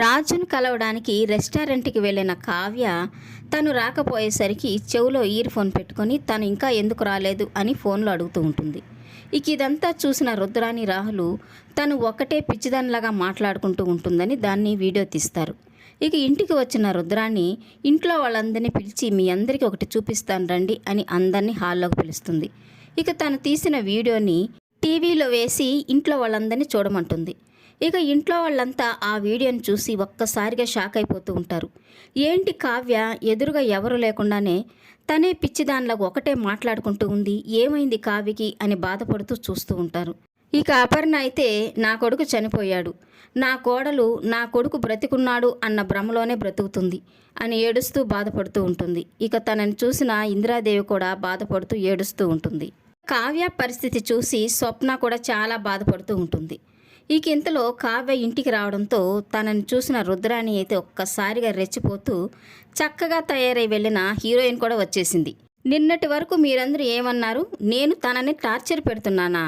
రాజును కలవడానికి రెస్టారెంట్కి వెళ్ళిన కావ్య తను రాకపోయేసరికి చెవిలో ఇయర్ ఫోన్ పెట్టుకొని తను ఇంకా ఎందుకు రాలేదు అని ఫోన్లో అడుగుతూ ఉంటుంది. ఇదంతా చూసిన రుద్రాని రాహులు తను ఒకటే పిచ్చిదానిలాగా మాట్లాడుకుంటూ ఉంటుందని దాన్ని వీడియో తీస్తారు. ఇంటికి వచ్చిన రుద్రాని ఇంట్లో వాళ్ళందరినీ పిలిచి మీ అందరికీ ఒకటి చూపిస్తాను రండి అని అందరినీ హాల్లోకి పిలుస్తుంది. తను తీసిన వీడియోని టీవీలో వేసి ఇంట్లో వాళ్ళందరినీ చూడమంటుంది. ఇంట్లో వాళ్ళంతా ఆ వీడియోని చూసి ఒక్కసారిగా షాక్ అయిపోతూ ఉంటారు. ఏంటి కావ్య ఎదురుగా ఎవరు లేకుండానే తనే పిచ్చిదానిలాగా ఒకటే మాట్లాడుకుంటూ ఉంది, ఏమైంది కావ్యకి అని బాధపడుతూ చూస్తూ ఉంటారు. అపర్ణ అయితే నా కొడుకు చనిపోయాడు, నా కోడలు నా కొడుకు బ్రతికున్నాడు అన్న భ్రమలోనే బ్రతుకుతుంది అని ఏడుస్తూ బాధపడుతూ ఉంటుంది. తనని చూసిన ఇందిరాదేవి కూడా బాధపడుతూ ఏడుస్తూ ఉంటుంది. కావ్య పరిస్థితి చూసి స్వప్న కూడా చాలా బాధపడుతూ ఉంటుంది. ఇంతలో కావ్య ఇంటికి రావడంతో తనని చూసిన రుద్రాని అయితే ఒక్కసారిగా రెచ్చిపోతూ చక్కగా తయారై వెళ్ళిన హీరోయిన్ కూడా వచ్చేసింది. నిన్నటి వరకు మీరందరూ ఏమన్నారు, నేను తనని టార్చర్ పెడుతున్నానా,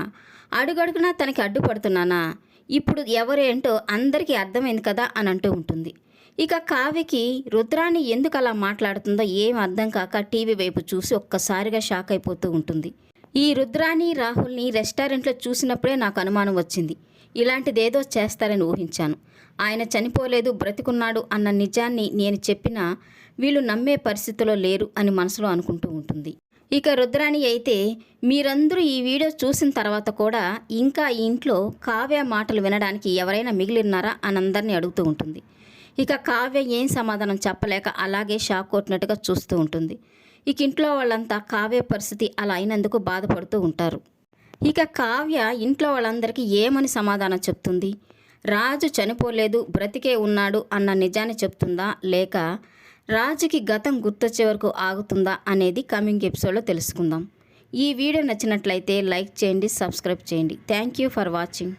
అడుగడుగునా తనకి అడ్డుపడుతున్నానా, ఇప్పుడు ఎవరేంటో అందరికీ అర్థమైంది కదా అని అంటూ ఉంటుంది. కావ్యకి రుద్రాని ఎందుకు అలా మాట్లాడుతుందో ఏం అర్థం కాక టీవీ వైపు చూసి ఒక్కసారిగా షాక్ అయిపోతూ ఉంటుంది. ఈ రుద్రాని రాహుల్ని రెస్టారెంట్లో చూసినప్పుడే నాకు అనుమానం వచ్చింది. ఇలాంటిదేదో చేస్తారని ఊహించాను. ఆయన చనిపోలేదు, బ్రతికున్నాడు అన్న నిజాన్ని నేను చెప్పినా వీళ్ళు నమ్మే పరిస్థితిలో లేరు అని మనసులో అనుకుంటూ ఉంటుంది. రుద్రాని అయితే మీరందరూ ఈ వీడియో చూసిన తర్వాత కూడా ఇంకా ఈ ఇంట్లో కావ్య మాటలు వినడానికి ఎవరైనా మిగిలిన్నారా అని అందరినీ అడుగుతూ ఉంటుంది. కావ్య ఏం సమాధానం చెప్పలేక అలాగే షాక్ కొట్టినట్టుగా చూస్తూ ఉంటుంది. ఇంట్లో వాళ్ళంతా కావ్య పరిస్థితి అలా అయినందుకు బాధపడుతూ ఉంటారు. కావ్య ఇంట్లో వాళ్ళందరికీ ఏమని సమాధానం చెప్తుంది? రాజు చనిపోలేదు, బ్రతికే ఉన్నాడు అన్న నిజాన్ని చెప్తుందా, లేక రాజుకి గతం గుర్తొచ్చే వరకు ఆగుతుందా అనేది కమింగ్ ఎపిసోడ్లో తెలుసుకుందాం. ఈ వీడియో నచ్చినట్లయితే లైక్ చేయండి, సబ్స్క్రైబ్ చేయండి. Thank you for watching.